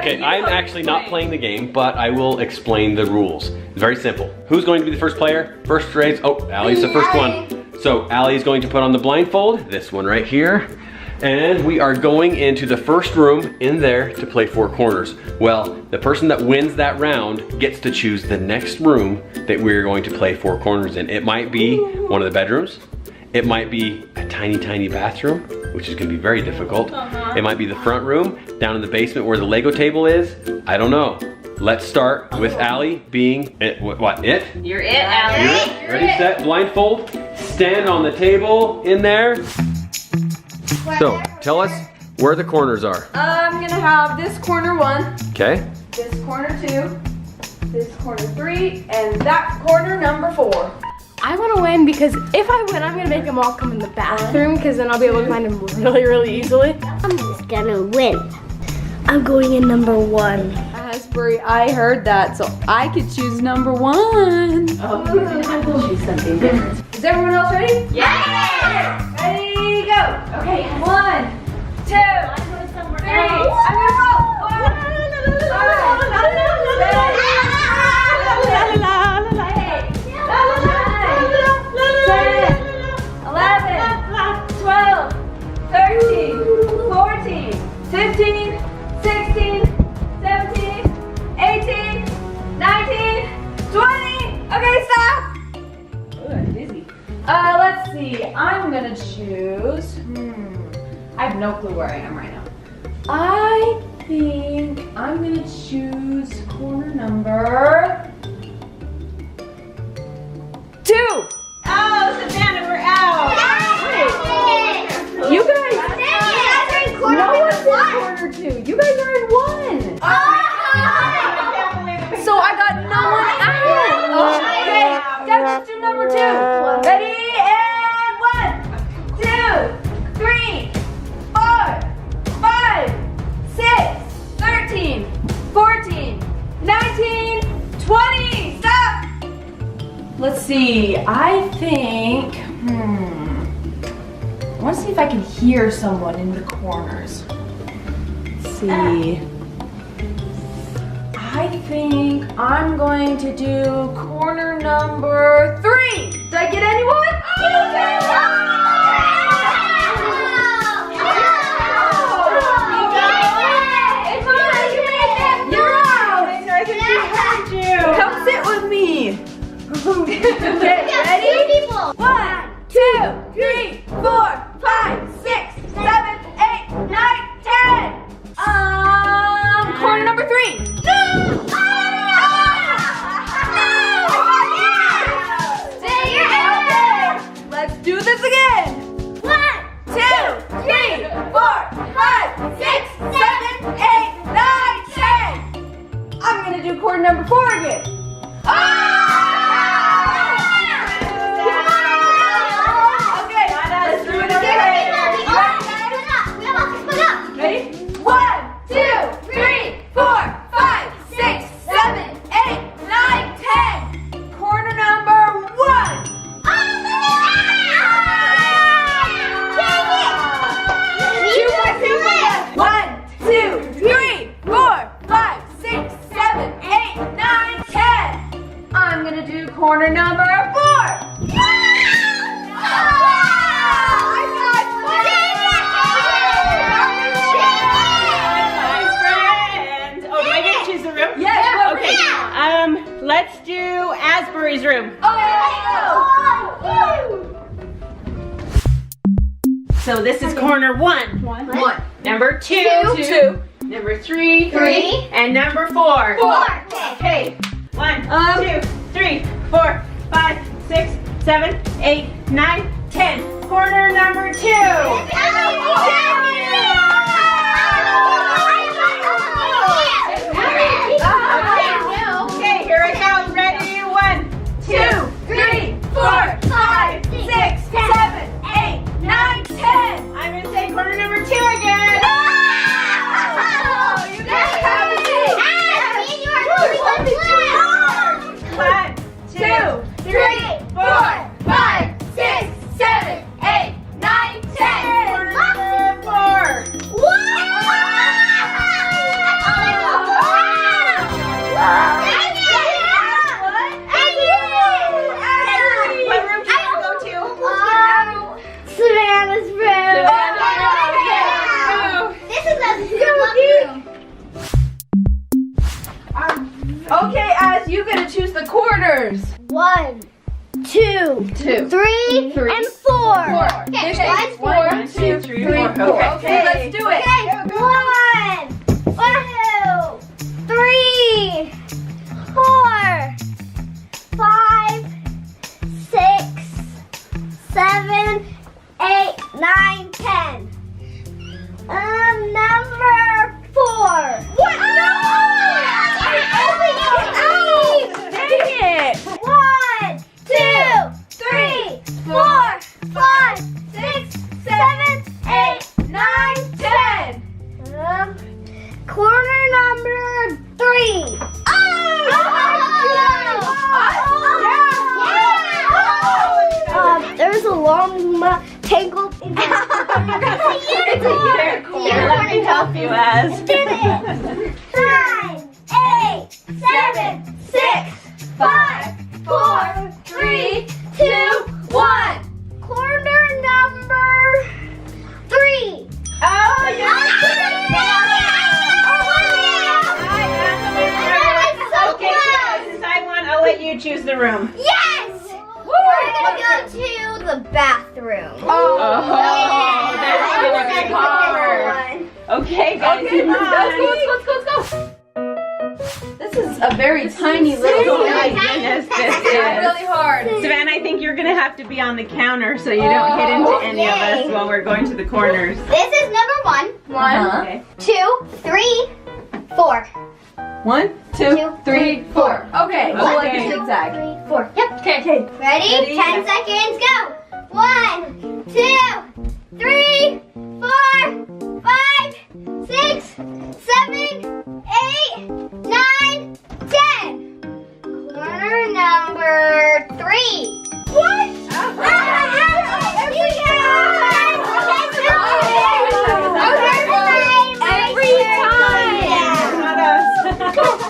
Okay, I'm actually not playing the game, but I will explain the rules. It's very simple. Who's going to be the first player? First phrase. Oh, Allie's the first one. So Allie is going to put on the blindfold, this one right here. And we are going into the first room in there to play four corners. Well, the person that wins that round gets to choose the next room that we're going to play four corners in. It might be one of the bedrooms. It might be a tiny, tiny bathroom, which is gonna be very difficult. It might be the front room, down in the basement where the Lego table is. I don't know. Let's start with Allie being, what, it? You're it, Allie. You're it. Ready, set, blindfold. Stand on the table in there. So, tell us where the corners are. I'm gonna have this corner 1. Okay. This corner 2. This corner 3. And that corner number 4. I want to win because if I win, I'm going to make them all come in the bathroom because then I'll be able to find them really, really easily. I'm just gonna win. I'm going in number 1. Asbury, I heard that, so I could choose number 1. Oh, you're gonna have to choose something different. Is everyone else ready? Yeah! Ready, go! Okay, 1, 2, 3. I'm gonna roll. 15, 16, 17, 18, 19, 20. Okay, stop. Ooh, that's busy. Let's see. I'm gonna choose. I have no clue where I am right now. I think I'm gonna choose corner number 2. Oh, Savannah, we're out! You guys. No one's in corner 2. You guys are in 1. So I got no one out. Okay, let's do number 2. Ready and 1, 2, 3, 4, 5, 6, 13, 14, 19, 20. Stop. Let's see. I think. I want to see if I can hear someone in the corners. Let's see. I think I'm going to do corner number 3. Did I get anyone? You're out. I think we heard you. Come sit with me. Okay, ready? 1, 2, 3, 4, 5, 6, 7, 8, 9, 10. Corner number 3. Let's do this again. 1, 2, 3, 4, 5, 6, 7, 8, 9, 10. I'm gonna do corner number 4 again. Ready? 1, 2, 3, 4, 5, 6, 7, 8, 9, 10. Corner number 1. 1, 2, 3, 4, 5, 6, 7, 8, 9, 10. I'm gonna do corner number 4. Let's do Asbury's room. So this is corner 1. 1. Number 2. 2. Number 3. 3. And number 4. 4. Okay. 1, 2, 3, 4, 5, 6, 7, 8, 9, 10. Corner number 2. Okay, here I go. Ready? 1, 2, 3, 4, 5, 6, 7, 8, 9, 10. I'm gonna say corner number 2 again. You guys have it. 1, 2, 3, 4, 5, 6, 7, 8, 9, 10. Corner number 4. Okay, Az, you gotta choose the corners. 1, 2, 2, 3, Three. and 4. Okay, Okay, 1, 2, 3, 4. Okay, let's do it. Okay, 1, 2, 3, 4, 5, 6, 7, 8, 9, 10. Number 4. What? No! Dang it. 1, 2, 3, 4, 5, 6, 7, 8, 9, 10. Corner number 3. There's a long tangled. It's a unicorn. Let me help you, Az. Did it. 9, 8, 7, 6, 5, 4, 3, 2, 1. Corner number 3. Oh, okay, since I won, I'll let you choose the room. Yes! We're gonna go to the bathroom. Oh, that's gonna be hard. Okay, guys, come on. Let's go. This is a very tiny little Oh my thing. goodness, this It's is. really hard. Savannah, I think you're gonna have to be on the counter so you don't hit into any of us while we're going to the corners. This is number 1, Okay. 2, 3, 4. 1, 2, 3, 4. Okay, go like a Okay. zigzag. 3, 4. Yep. Okay. Ready? Ready? 10 seconds, go. 1, 2, 3, 4, 5, 6, 7, 8, 9, 10. Corner number 3. What? Every time. Not us.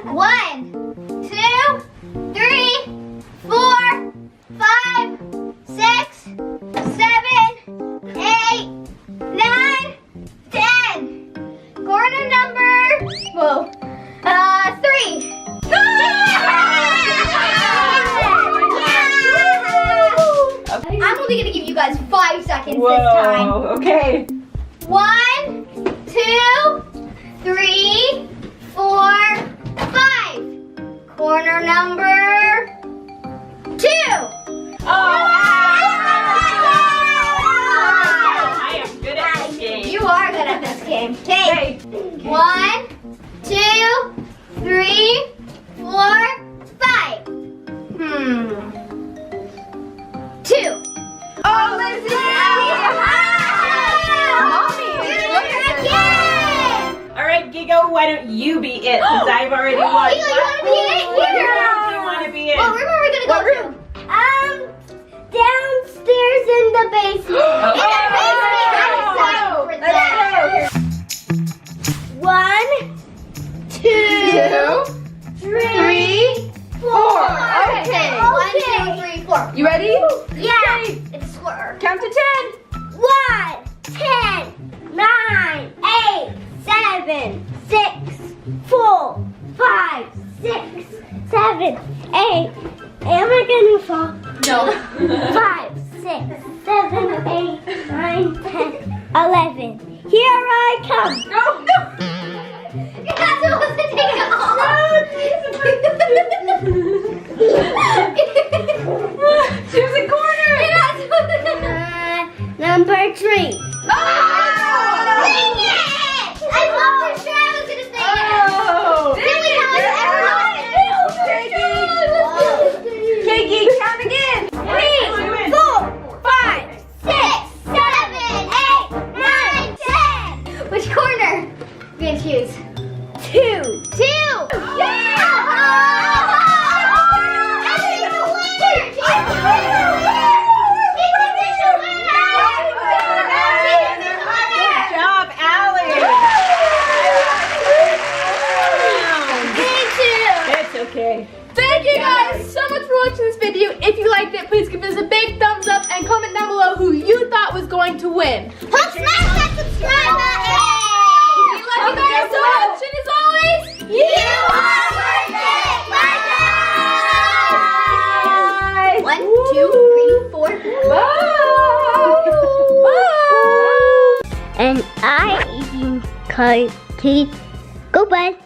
1, 2, 3, 4, 5, 6, 7, 8, 9, 10. Corner number 3. I'm only gonna give you guys 5 seconds this time. Whoa, okay. 1, 2, 3, 4, 5. Corner number 2. I am good at this game. You are good at this game. Okay. 1, 2, 3, 4, 5. 2. Oh, this is All right, Gigo, why don't you be it since I've already won? Gigo, you wanna be it? What Here. room do you want to be in? What room are we gonna go to? Downstairs in the basement. In the basement, I'm excited for that. 1, 2, 3, 4. Okay. 1, 2, 3, 4. You ready? Yeah. It's a square. Count to 10. 1, 10, 9, 8, 7, 6, 4, 5, 6, 7, 8. Am I gonna fall? No. 5, 6, 7, 8, 9, 10, 11. Here I come. No. You're not supposed to take it off. Choose a corner. You're not supposed to. Number 3. Oh! Dang it! I thought for sure I was gonna say it. Oh! Then we have everyone. Kiki, count again. 3, 4, 5, 6, 7, 8, 9, 10. Which corner? We're gonna choose 2. 2. Good job, Allie. It's okay. Thank you guys so much for watching this video. If you liked it, please give us a big thumbs up and comment down below who you thought was going to win. Smash that subscribe button. We love you guys so much, and as always, car, teeth. Goodbye.